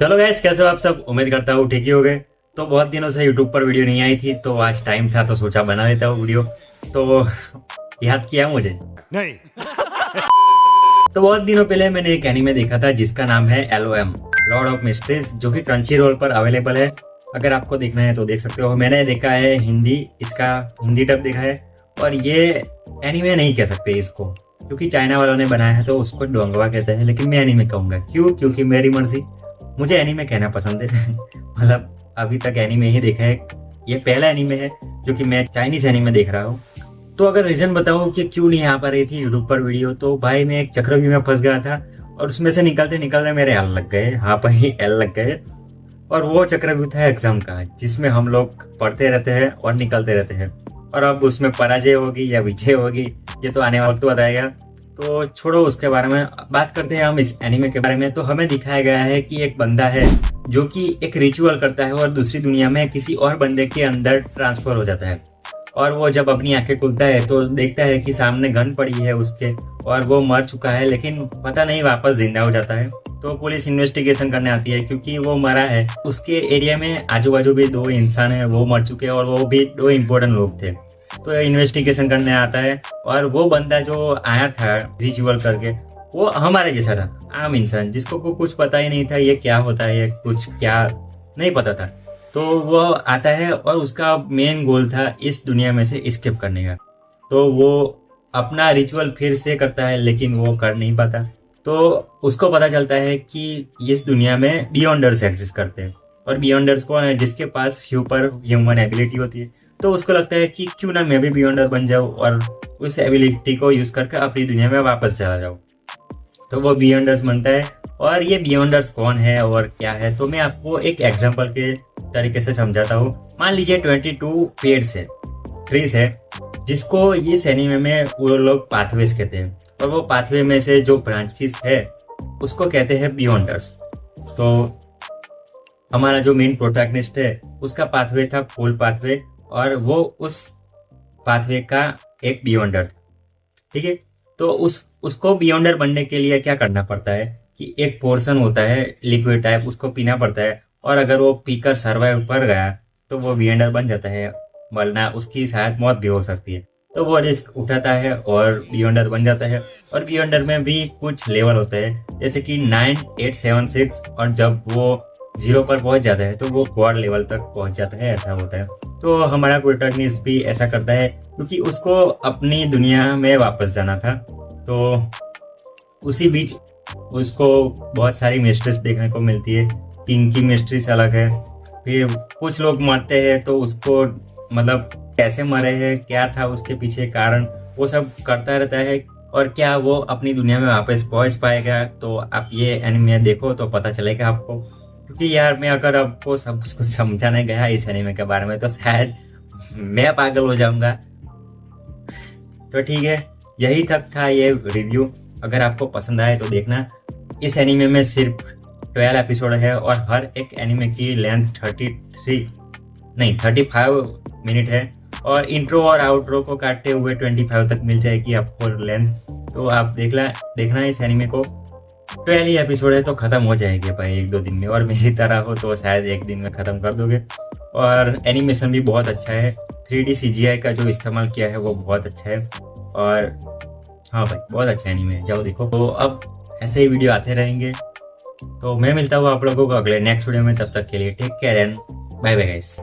चलो गाइस, कैसे हो आप सब। उम्मीद करता हूँ ठीक ही हो गए। तो बहुत दिनों से यूट्यूब पर वीडियो नहीं आई थी, तो आज टाइम था तो सोचा बना लेता हूँ वीडियो। तो याद किया मुझे नहीं। तो बहुत दिनों पहले मैंने एक एनीमे देखा था जिसका नाम है LOM, लॉर्ड ऑफ मिस्ट्रीज, जो कि क्रंची रोल पर अवेलेबल है। अगर आपको देखना है तो देख सकते हो। मैंने देखा है हिंदी, इसका हिंदी डब देखा है। और ये एनीमे नहीं कह सकते इसको, क्योंकि चाइना वालों ने बनाया है तो उसको डोंगवा कहते हैं, लेकिन मैं एनीमे कहूँगा। क्यों? क्योंकि मेरी मर्जी, मुझे एनीमे कहना पसंद है। मतलब अभी तक एनीमे ही देखा है। ये पहला एनीमे है जो कि मैं चाइनीज एनीमे देख रहा हूँ। तो अगर रीजन बताऊं कि क्यों नहीं आ पा रही थी यूट्यूब पर वीडियो, तो भाई मैं एक चक्रव्यूह में फंस गया था और उसमें से निकलते निकलते मेरे एल लग गए, हाँ पर ही एल लग गए। और वो चक्रव्यूह था एग्जाम का, जिसमें हम लोग पढ़ते रहते हैं और निकलते रहते हैं। और अब उसमें पराजय होगी या विजय होगी, ये तो आने वाला वक्त बताएगा। तो छोड़ो, उसके बारे में बात करते हैं हम इस एनीमे के बारे में। तो हमें दिखाया गया है कि एक बंदा है जो कि एक रिचुअल करता है और दूसरी दुनिया में किसी और बंदे के अंदर ट्रांसफर हो जाता है। और वो जब अपनी आंखें खुलता है तो देखता है कि सामने गन पड़ी है उसके, और वो मर चुका है, लेकिन पता नहीं वापस जिंदा हो जाता है। तो पुलिस इन्वेस्टिगेशन करने आती है, क्योंकि वो मरा है। उसके एरिया में आजू बाजू भी 2 इंसान है, वो मर चुके हैं, और वो भी 2 इम्पोर्टेंट लोग थे। तो इन्वेस्टिगेशन करने आता है, और वो बंदा जो आया था रिचुअल करके, वो हमारे जैसा था, आम इंसान, जिसको कुछ पता ही नहीं था ये क्या होता है, ये कुछ क्या नहीं पता था। तो वो आता है और उसका मेन गोल था इस दुनिया में से एस्केप करने का। तो वो अपना रिचुअल फिर से करता है, लेकिन वो कर नहीं पाता। तो उसको पता चलता है कि इस दुनिया में बियॉन्डर्स एग्जिस्ट करते हैं। और बियॉन्डर्स कौन है? जिसके पास सुपर ह्यूमन एबिलिटी होती है। तो उसको लगता है कि क्यों ना मैं भी बियॉन्डर बन जाऊँ और उस एबिलिटी को यूज करके अपनी दुनिया में वापस चला जाऊँ। तो वो बियॉन्डर्स बनता है। और ये बियॉन्डर्स कौन है और क्या है, तो मैं आपको एक एग्जांपल के तरीके से समझाता हूँ। मान लीजिए 22 पेड्स है, ट्रीज है, जिसको इस एनीमे में वो लोग पाथवेज कहते हैं। और वो पाथवे में से जो ब्रांचेस है उसको कहते हैं बियॉन्डर्स। तो हमारा जो मेन प्रोटैगनिस्ट है उसका पाथवे था फुल पाथवे, और वो उस पाथवे का एक बियॉन्डर, ठीक है। तो उसको बियॉन्डर बनने के लिए क्या करना पड़ता है कि एक पोर्शन होता है लिक्विड टाइप, उसको पीना पड़ता है। और अगर वो पीकर सर्वाइव कर गया तो वो बियॉन्डर बन जाता है, वरना उसकी शायद मौत भी हो सकती है। तो वो रिस्क उठाता है और बियॉन्डर बन जाता है। और बियॉन्डर में भी कुछ लेवल होते हैं, जैसे कि 9, 8, 7, 6, और जब वो 0 पर पहुंच जाता है तो वो गॉड लेवल तक पहुंच जाता है, ऐसा होता है। तो हमारा प्रोटैगनिस्ट भी ऐसा करता है, क्योंकि उसको अपनी दुनिया में वापस जाना था। तो उसी बीच उसको बहुत सारी मिस्ट्रीज देखने को मिलती है। किंग की मिस्ट्रीज अलग है, फिर कुछ लोग मरते हैं तो उसको मतलब कैसे मरे हैं, क्या था उसके पीछे कारण, वो सब करता रहता है। और क्या वो अपनी दुनिया में वापस पहुंच पाएगा, तो आप ये एनिमे देखो तो पता चलेगा आपको। क्योंकि यार मैं अगर आपको सब कुछ समझाने गया इस एनिमे के बारे में तो शायद मैं पागल हो जाऊंगा। तो ठीक है, यही तक था ये रिव्यू। अगर आपको पसंद आए तो देखना। इस एनीमे में सिर्फ 12 एपिसोड है, और हर एक एनीमे की लेंथ 35 मिनट है। और इंट्रो और आउट्रो को काटते हुए 25 तक मिल जाएगी आपको लेंथ। तो आप देखना इस एनीमे को। 12 एपिसोड है तो खत्म हो जाएगी भाई 1-2 दिन में, और मेरी तरह हो तो शायद 1 दिन में खत्म कर दोगे। और एनिमेशन भी बहुत अच्छा है, 3D CGI का जो इस्तेमाल किया है वो बहुत अच्छा है। और हाँ भाई, बहुत अच्छा एनीमे है, जाओ देखो। तो अब ऐसे ही वीडियो आते रहेंगे। तो मैं मिलता हूँ आप लोगों को अगले नेक्स्ट वीडियो में। तब तक के लिए take care and bye bye guys.